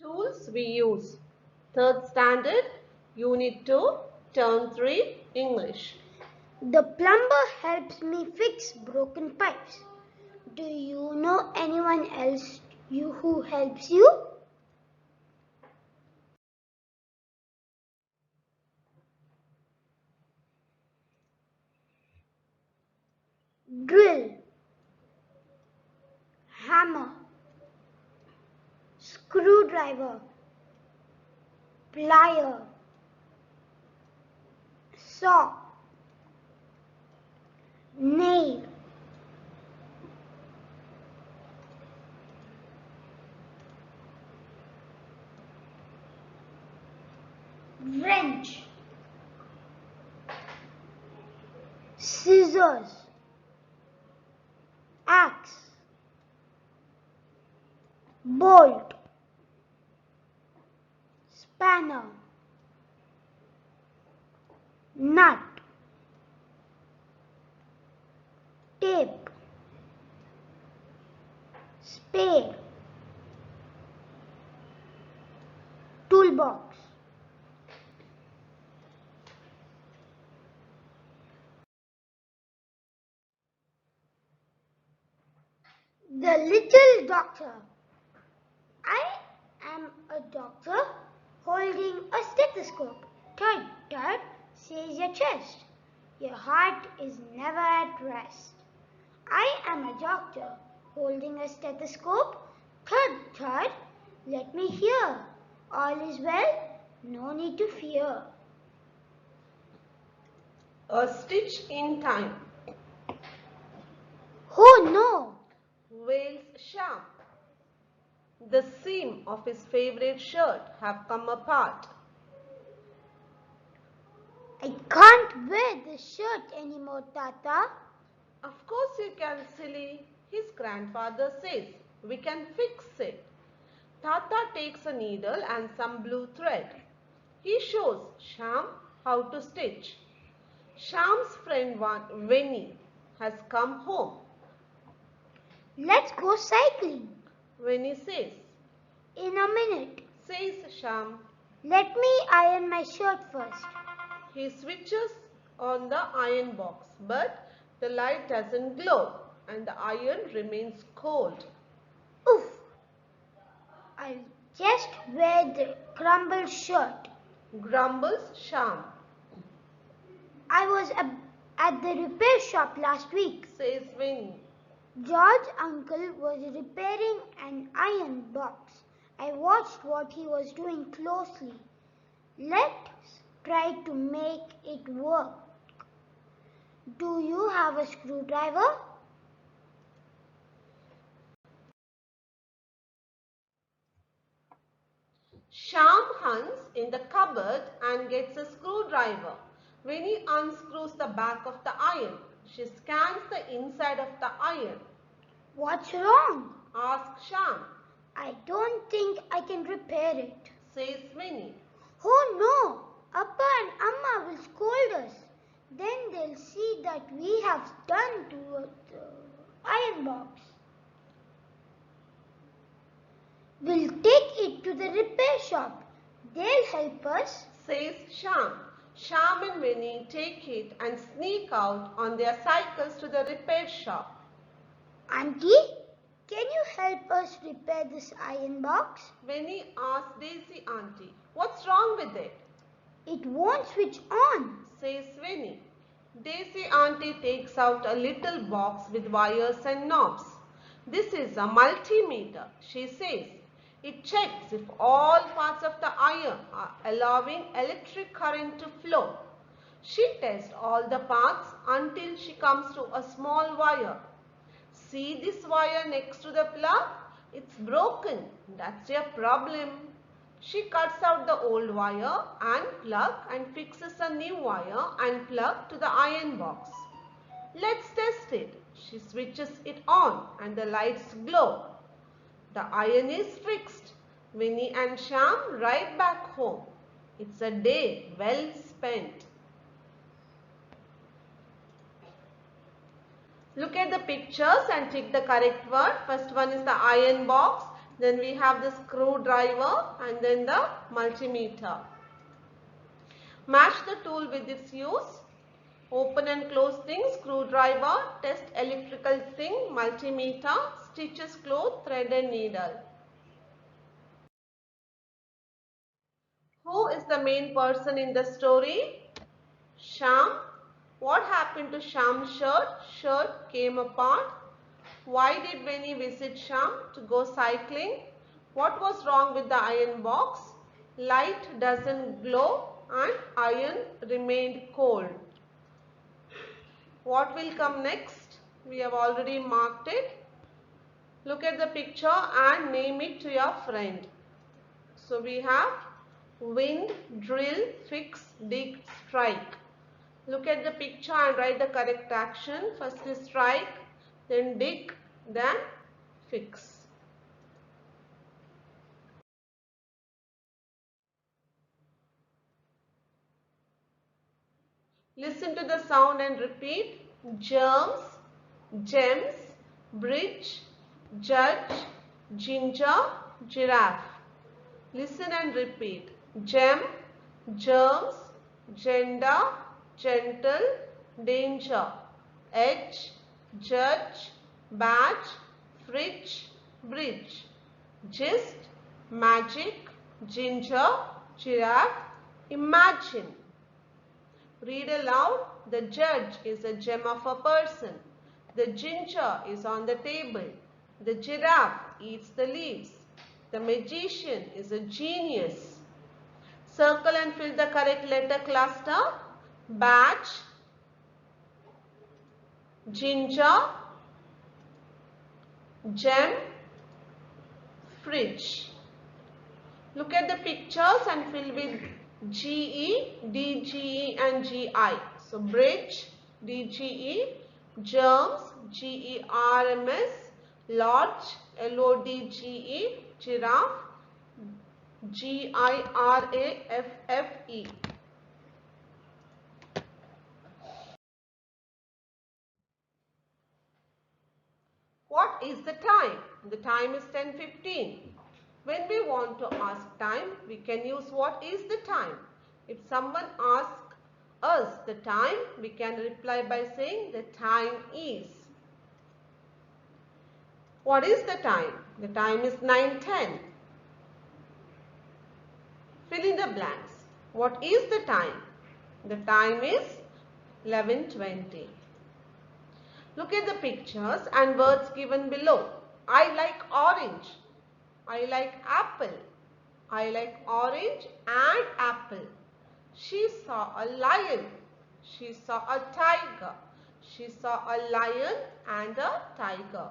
Tools we use. 3rd Standard, Unit 2, Term 3, English. The plumber helps me fix broken pipes. Do you know anyone else who helps you? Drill, hammer, screwdriver, plier, saw, nail, wrench, scissors, axe, bolt, spanner, nut, tape, spade, toolbox. The little doctor. I am a doctor holding a stethoscope. Thud, thud, says your chest. Your heart is never at rest. I am a doctor holding a stethoscope. Thud, thud, let me hear. All is well, no need to fear. A stitch in time. Oh no! Wails Shyam. The seam of his favorite shirt have come apart. I can't wear this shirt anymore, Tata. Of course you can, silly. His grandfather says, we can fix it. Tata takes a needle and some blue thread. He shows Shyam how to stitch. Shyam's friend Vinny has come home. Let's go cycling. Vinny says, In a minute. says Shyam. Let me iron my shirt first. He switches on the iron box, but the light doesn't glow and the iron remains cold. Oof! I'll just wear the crumpled shirt. Grumbles Shyam. I was at the repair shop last week. Says Vinny. George's uncle was repairing an iron box. I watched what he was doing closely. Let's try to make it work. Do you have a screwdriver? Shyam hunts in the cupboard and gets a screwdriver. Vinny unscrews the back of the iron. She scans the inside of the iron. What's wrong? Asks Shyam. I don't think I can repair it. Says Vinny. Oh no! Appa and Amma will scold us. Then they'll see that we have done to the iron box. We'll take it to the repair shop. They'll help us. Says Shyam. Shyam and Vinny take it and sneak out on their cycles to the repair shop. Auntie, can you help us repair this iron box? Vinny asks Daisy auntie, what's wrong with it? It won't switch on. Says Vinny. Daisy auntie takes out a little box with wires and knobs. This is a multimeter, she says. It checks if all parts of the iron are allowing electric current to flow. She tests all the parts until she comes to a small wire. See this wire next to the plug? It's broken. That's your problem. She cuts out the old wire and plug and fixes a new wire and plug to the iron box. Let's test it. She switches it on and the lights glow. The iron is fixed. Vinny and Shyam ride back home. It's a day well spent. Look at the pictures and tick the correct word. First one is the iron box. Then we have the screwdriver and then the multimeter. Match the tool with its use. Open and close thing, screwdriver, test electrical thing, multimeter, stitches cloth, thread and needle. Who is the main person in the story? Shyam. What happened to Shyam's shirt? Shirt came apart. Why did Benny visit Shyam? To go cycling. What was wrong with the iron box? Light doesn't glow and iron remained cold. What will come next? We have already marked it. Look at the picture and name it to your friend. So we have wind, drill, fix, dig, strike. Look at the picture and write the correct action. First is strike, then dig, then fix. Listen to the sound and repeat. Germs, gems, bridge, judge, ginger, giraffe. Listen and repeat. Gem, germs, gender, gentle, danger, edge, judge, badge, fridge, bridge, gist, magic, ginger, giraffe, imagine. Read aloud. The judge is a gem of a person. The ginger is on the table. The giraffe eats the leaves. The magician is a genius. Circle and fill the correct letter cluster. Badge, ginger, gem, fridge. Look at the pictures and fill with GE, DGE and GI. So bridge, DGE, germs, GERMS, lodge, LODGE, giraffe, GIRAFFE. What is the time? The time is 10:15. When we want to ask time, we can use what is the time. If someone asks us the time, we can reply by saying the time is. What is the time? The time is 9:10. Fill in the blanks. What is the time? The time is 11:20. Look at the pictures and words given below. I like orange. I like apple. I like orange and apple. She saw a lion. She saw a tiger. She saw a lion and a tiger.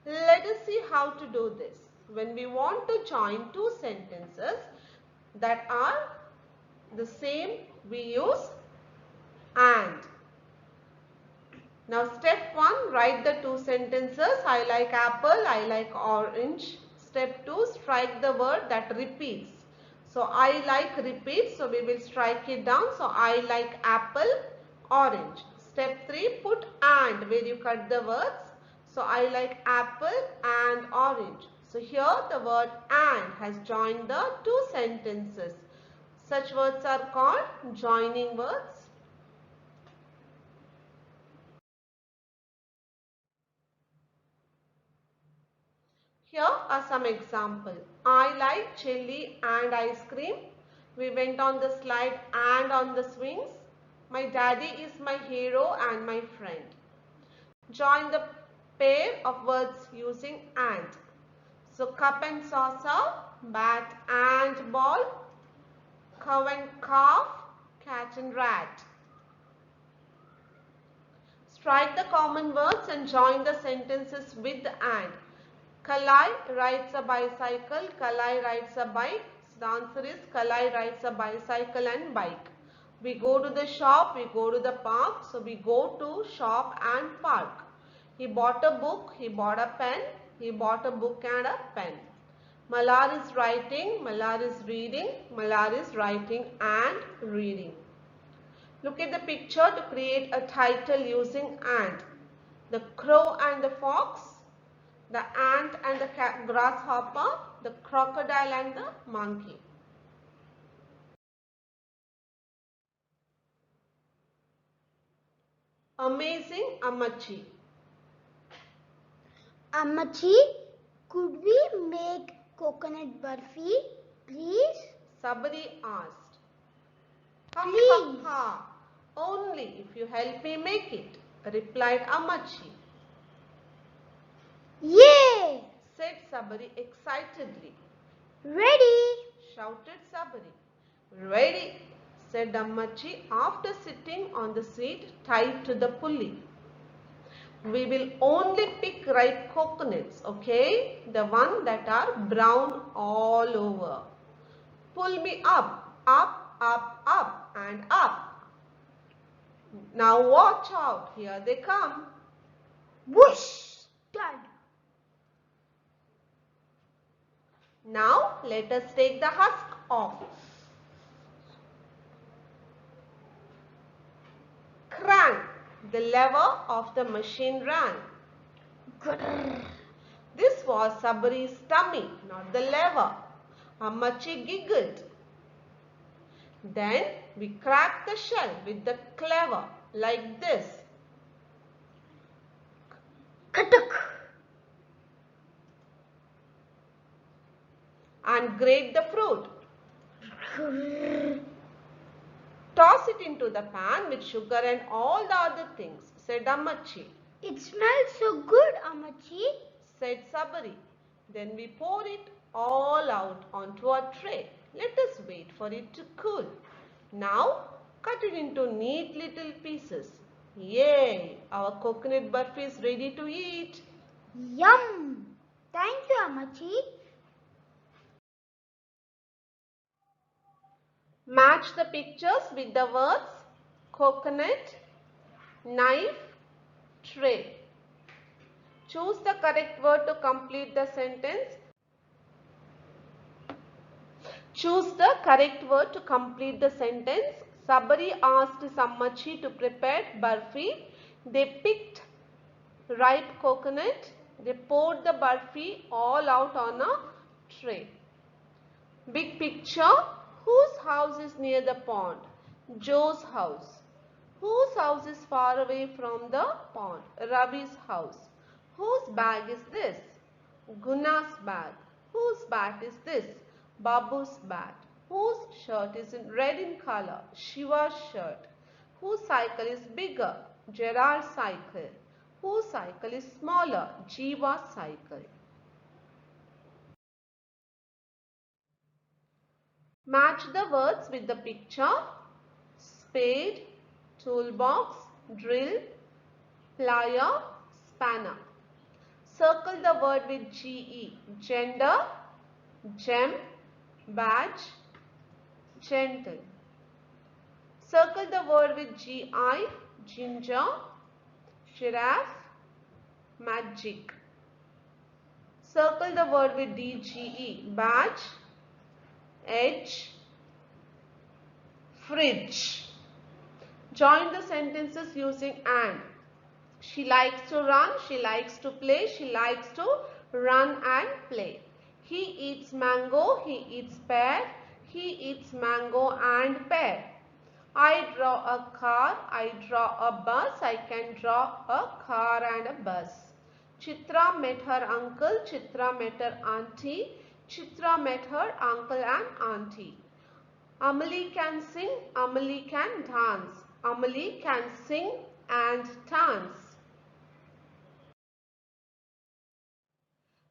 Let us see how to do this. When we want to join two sentences that are the same, we use and. Now step 1, write the two sentences. I like apple, I like orange. Step 2, strike the word that repeats. So I like repeats, so we will strike it down. So I like apple, orange. Step 3, put and where you cut the words. So I like apple and orange. So here the word and has joined the two sentences. Such words are called joining words. Here are some examples. I like chili and ice cream. We went on the slide and on the swings. My daddy is my hero and my friend. Join the pair of words using and. So cup and saucer, bat and ball, cow and calf, cat and rat. Strike the common words and join the sentences with and. Kalai rides a bicycle, Kalai rides a bike. So the answer is Kalai rides a bicycle and bike. We go to the shop, we go to the park. So we go to shop and park. He bought a book, he bought a pen, he bought a book and a pen. Malar is writing, Malar is reading, Malar is writing and reading. Look at the picture to create a title using and. The crow and the fox, the ant and the grasshopper, the crocodile and the monkey. Amazing Ammachi. Ammachi, could we make coconut burfi, please? Sabari asked. Ha Please. ha ha. Only if you help me make it, replied Ammachi. Yay! Said Sabari excitedly. Ready! Shouted Sabari. Ready, said Ammachi after sitting on the seat tied to the pulley. We will only pick ripe coconuts, okay? The one that are brown all over. Pull me up, up, up, up and up. Now watch out, here they come. Whoosh! Thud! Now let us take the husk off. Crank! The lever of the machine ran. Grrr. This was Sabari's tummy, not the lever. Ammachi giggled. Then we cracked the shell with the clever like this. Katuk! And grate the fruit. Grrr. Toss it into the pan with sugar and all the other things, said Ammachi. It smells so good, Ammachi. Said Sabari. Then we pour it all out onto a tray. Let us wait for it to cool. Now cut it into neat little pieces. Yay! Our coconut burfi is ready to eat. Yum! Thank you, Ammachi. Match the pictures with the words coconut, knife, tray. Choose the correct word to complete the sentence. Choose the correct word to complete the sentence. Sabari asked Ammachi to prepare burfi. They picked ripe coconut. They poured the burfi all out on a tray. Big picture. Whose house is near the pond? Joe's house. Whose house is far away from the pond? Ravi's house. Whose bag is this? Guna's bag. Whose bat is this? Babu's bat. Whose shirt is red in color? Shiva's shirt. Whose cycle is bigger? Gerard's cycle. Whose cycle is smaller? Jiva's cycle. Match the words with the picture. Spade, toolbox, drill, plier, spanner. Circle the word with GE. Gender, gem, badge, gentle. Circle the word with GI. Ginger, giraffe, magic. Circle the word with DGE. Badge, edge, fridge. Join the sentences using and. She likes to run, she likes to play, she likes to run and play. He eats mango, he eats pear, he eats mango and pear. I draw a car, I draw a bus, I can draw a car and a bus. Chitra met her uncle, Chitra met her auntie, Chitra met her uncle and auntie. Amali can sing, Amali can dance. Amali can sing and dance.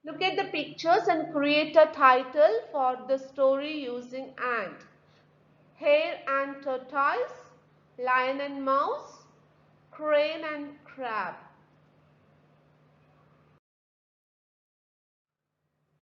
Look at the pictures and create a title for the story using and. Hare and tortoise, lion and mouse, crane and crab.